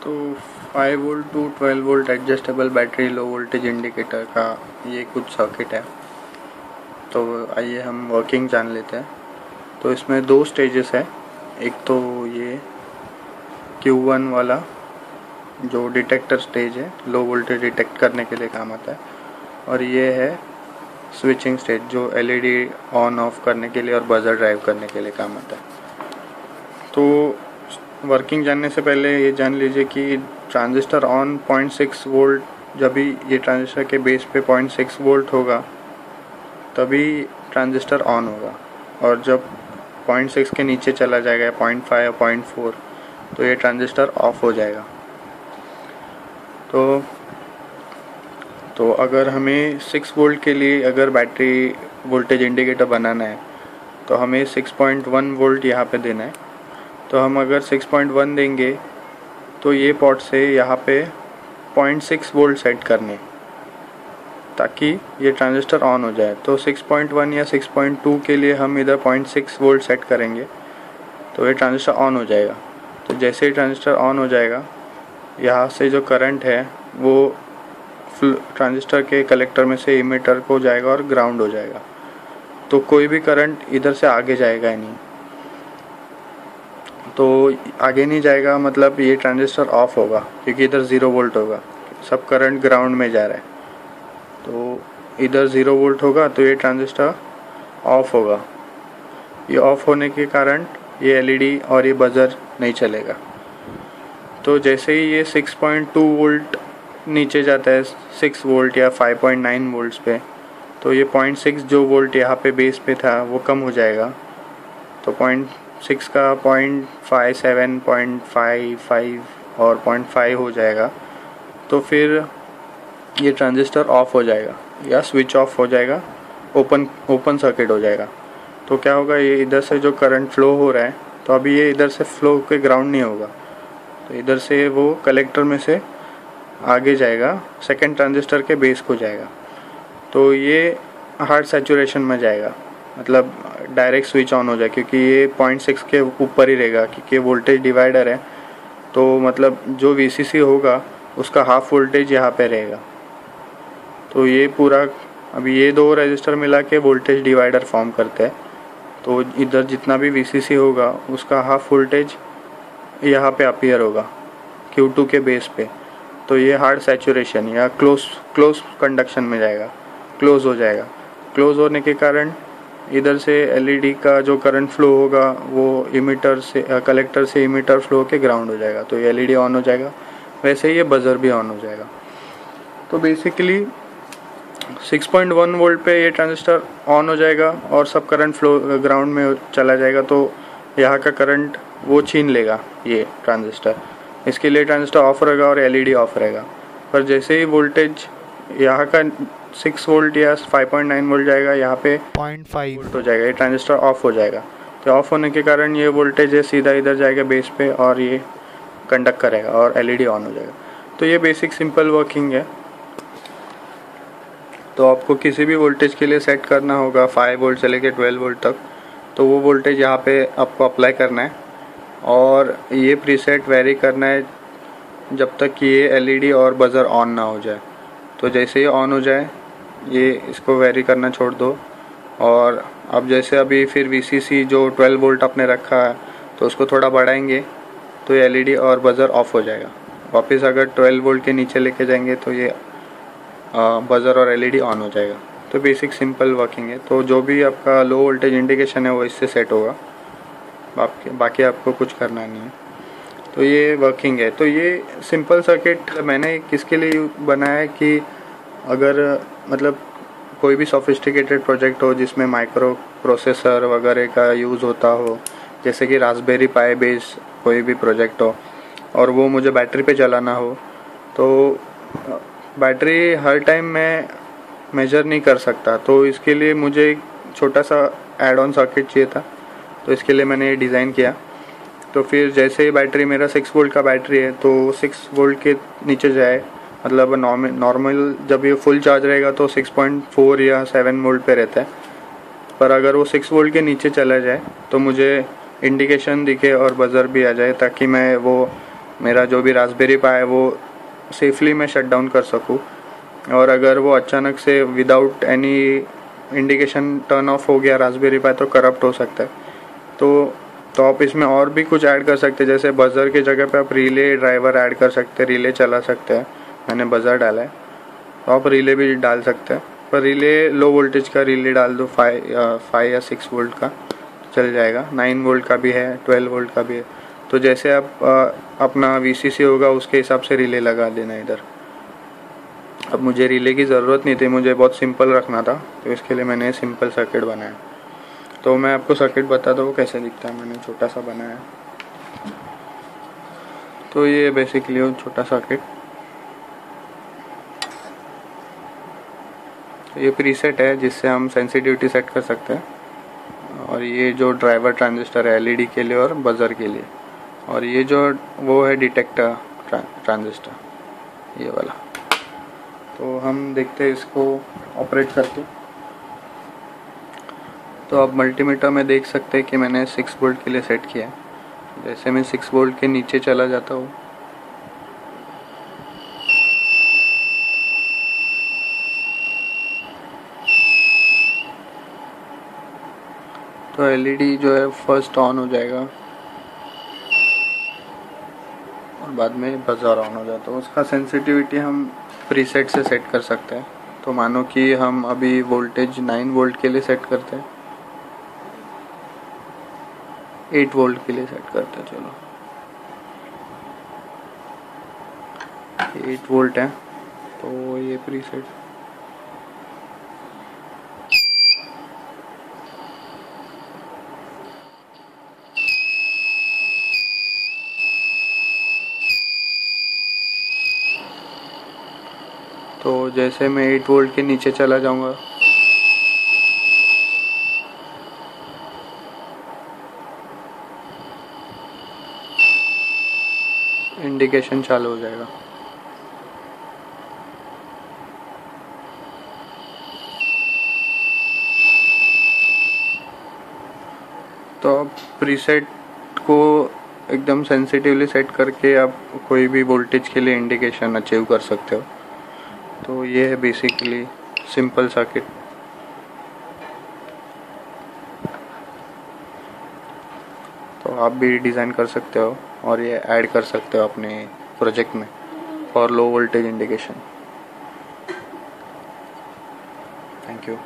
तो 5 volt to 12 volt adjustable battery low voltage indicator का ये कुछ सर्किट है। तो आइए हम वर्किंग जान लेते हैं। तो इसमें दो स्टेजेस है। एक तो ये Q1 वाला जो डिटेक्टर स्टेज है, लो वोल्टेज डिटेक्ट करने के लिए काम आता है, और ये है स्विचिंग स्टेज जो LED ऑन ऑफ करने के लिए और बजर ड्राइव करने के लिए काम आता है। तो वर्किंग जानने से पहले ये जान लीजिए कि ट्रांजिस्टर ऑन 0.6 वोल्ट, जब भी ये ट्रांजिस्टर के बेस पे 0.6 वोल्ट होगा तभी ट्रांजिस्टर ऑन होगा, और जब 0.6 के नीचे चला जाएगा 0.5 या 0.4 तो ये ट्रांजिस्टर ऑफ हो जाएगा। तो अगर हमें 6 वोल्ट के लिए अगर बैटरी वोल्टेज इंडिकेटर बनाना है तो हमें 6.1 वोल्ट यहाँ पे देना है। तो हम अगर 6.1 देंगे तो ये पोर्ट से यहाँ पे 0.6 वोल्ट सेट करने ताकि ये ट्रांजिस्टर ऑन हो जाए। तो 6.1 या 6.2 के लिए हम इधर 0.6 वोल्ट सेट करेंगे तो ये ट्रांजिस्टर ऑन हो जाएगा। तो जैसे ही ट्रांजिस्टर ऑन हो जाएगा, यहाँ से जो करंट है वो ट्रांजिस्टर के कलेक्टर में से इमिटर को जाएगा और ग्राउंड हो जाएगा। तो कोई भी करंट इधर से आगे जाएगा ही नहीं। तो आगे नहीं जाएगा मतलब ये ट्रांजिस्टर ऑफ होगा, क्योंकि इधर 0 वोल्ट होगा, सब करंट ग्राउंड में जा रहा है। तो इधर 0 वोल्ट होगा तो ये ट्रांजिस्टर ऑफ होगा। ये ऑफ होने के कारण ये LED और ये बजर नहीं चलेगा। तो जैसे ही ये 6.2 वोल्ट नीचे जाता है 6 वोल्ट या 5.9 वोल्ट्स पे, तो ये 0.6 जो वोल्ट यहाँ पे बेस पे था वो कम हो जाएगा। तो 0.6 का 0.57, 0.55 और 0.5 हो जाएगा। तो फिर ये ट्रांजिस्टर ऑफ हो जाएगा या स्विच ऑफ हो जाएगा, ओपन सर्किट हो जाएगा। तो क्या होगा, ये इधर से जो करंट फ्लो हो रहा है तो अभी ये इधर से फ्लो के ग्राउंड नहीं होगा, तो इधर से वो कलेक्टर में से आगे जाएगा, सेकेंड ट्रांजिस्टर के बेस को जाएगा। तो ये हार्ड सैचुरेशन में जाएगा, मतलब डायरेक्ट स्विच ऑन हो जाए, क्योंकि ये 0.6 के ऊपर ही रहेगा, क्योंकि वोल्टेज डिवाइडर है। तो मतलब जो VCC होगा उसका हाफ वोल्टेज यहाँ पे रहेगा। तो ये पूरा अभी ये दो रजिस्टर मिला के वोल्टेज डिवाइडर फॉर्म करते हैं। तो इधर जितना भी VCC होगा उसका हाफ वोल्टेज यहाँ पे अपीयर होगा Q2 के बेस पे। तो ये हार्ड सैचुरेशन या क्लोज कंडक्शन में जाएगा, क्लोज हो जाएगा। क्लोज होने के कारण इधर से LED का जो करंट फ्लो होगा वो इमिटर से कलेक्टर से इमिटर फ्लो के ग्राउंड हो जाएगा। तो ये LED ऑन हो जाएगा, वैसे ही ये बजर भी ऑन हो जाएगा। तो बेसिकली 6.1 वोल्ट पे ये ट्रांजिस्टर ऑन हो जाएगा और सब करंट फ्लो ग्राउंड में चला जाएगा। तो यहाँ का करंट वो छीन लेगा ये ट्रांजिस्टर, इसके लिए ट्रांजिस्टर ऑफ रहेगा और LED ऑफ रहेगा। पर जैसे ही वोल्टेज यहाँ का 6 वोल्ट या 5.9 वोल्ट जाएगा, यहाँ पे 0.5 वोल्ट हो जाएगा, ये ट्रांजिस्टर ऑफ हो जाएगा। तो ऑफ होने के कारण ये वोल्टेज है सीधा इधर जाएगा बेस पे और ये कंडक्ट करेगा और LED ऑन हो जाएगा। तो ये बेसिक सिंपल वर्किंग है। तो आपको किसी भी वोल्टेज के लिए सेट करना होगा 5 वोल्ट से लेकर 12 वोल्ट तक, तो वो वोल्टेज यहाँ पे आपको अप्लाई करना है और ये प्रीसेट वेरी करना है जब तक कि ये LED और बजर ऑन ना हो जाए। तो जैसे ही ऑन हो जाए ये इसको वेरी करना छोड़ दो। और अब जैसे अभी फिर VCC जो 12 वोल्ट आपने रखा है तो उसको थोड़ा बढ़ाएंगे तो ये LED और बजर ऑफ हो जाएगा। वापस अगर 12 वोल्ट के नीचे लेके जाएंगे तो ये बजर और LED ऑन हो जाएगा। तो बेसिक सिंपल वर्किंग है। तो जो भी आपका लो वोल्टेज इंडिकेशन है वो इससे सेट होगा, बाकी आपको कुछ करना नहीं है। तो ये वर्किंग है। तो ये सिंपल सर्किट मैंने किसके लिए बनाया है कि अगर मतलब कोई भी सोफिस्टिकेटेड प्रोजेक्ट हो जिसमें माइक्रो प्रोसेसर वगैरह का यूज़ होता हो, जैसे कि रास्पबेरी पाई बेस कोई भी प्रोजेक्ट हो और वो मुझे बैटरी पे चलाना हो, तो बैटरी हर टाइम मैं मेजर नहीं कर सकता। तो इसके लिए मुझे एक छोटा सा एड ऑन सर्किट चाहिए था, तो इसके लिए मैंने ये डिज़ाइन किया। तो फिर जैसे ही बैटरी मेरा 6 वोल्ट का बैटरी है तो 6 वोल्ट के नीचे जाए, मतलब नॉर्मल जब ये फुल चार्ज रहेगा तो 6.4 या 7 वोल्ट पे रहता है, पर अगर वो 6 वोल्ट के नीचे चला जाए तो मुझे इंडिकेशन दिखे और बजर भी आ जाए, ताकि मैं वो मेरा जो भी रास्पबेरी पाई है वो सेफली मैं शट डाउन कर सकूँ। और अगर वो अचानक से without any indication turn off हो गया रास्पबेरी पाई तो करप्ट हो सकता है। तो आप इसमें और भी कुछ ऐड कर सकते हैं, जैसे बज़र की जगह पे आप रिले ड्राइवर ऐड कर सकते हैं, रिले चला सकते हैं। मैंने बज़र डाला है तो आप रिले भी डाल सकते हैं, पर रिले लो वोल्टेज का रिले डाल दो, 5 या 6 वोल्ट का चल जाएगा। 9 वोल्ट का भी है, 12 वोल्ट का भी है। तो जैसे आप अपना VCC होगा उसके हिसाब से रिले लगा देना इधर। अब मुझे रिले की ज़रूरत नहीं थी, मुझे बहुत सिंपल रखना था, तो इसके लिए मैंने सिंपल सर्किट बनाया। तो मैं आपको सर्किट बताता हूँ कैसे दिखता है। मैंने छोटा सा बनाया है। तो ये बेसिकली वो छोटा सर्किट, ये प्रीसेट है जिससे हम सेंसिटिविटी सेट कर सकते हैं। और ये जो ड्राइवर ट्रांजिस्टर है LED के लिए और बज़र के लिए। और ये जो वो है डिटेक्टर ट्रांजिस्टर, ये वाला। तो हम देखते हैं इसको ऑपरेट करके। तो अब मल्टीमीटर में देख सकते हैं कि मैंने 6 वोल्ट के लिए सेट किया है। जैसे मैं 6 वोल्ट के नीचे चला जाता हूँ तो LED जो है फर्स्ट ऑन हो जाएगा और बाद में बज़र ऑन हो जाता है। उसका सेंसिटिविटी हम प्रीसेट से सेट कर सकते हैं। तो मानो कि हम अभी वोल्टेज 9 वोल्ट के लिए सेट करते हैं, 8 वोल्ट के लिए सेट करते हैं। चलो 8 वोल्ट है तो ये प्रीसेट तो जैसे मैं 8 वोल्ट के नीचे चला जाऊंगा इंडिकेशन चालू हो जाएगा। तो आप प्रीसेट को एकदम सेंसिटिवली सेट करके आप कोई भी वोल्टेज के लिए इंडिकेशन अचीव कर सकते हो। तो ये है बेसिकली सिंपल सर्किट। तो आप भी डिज़ाइन कर सकते हो और ये ऐड कर सकते हो अपने प्रोजेक्ट में for low voltage indication. Thank you.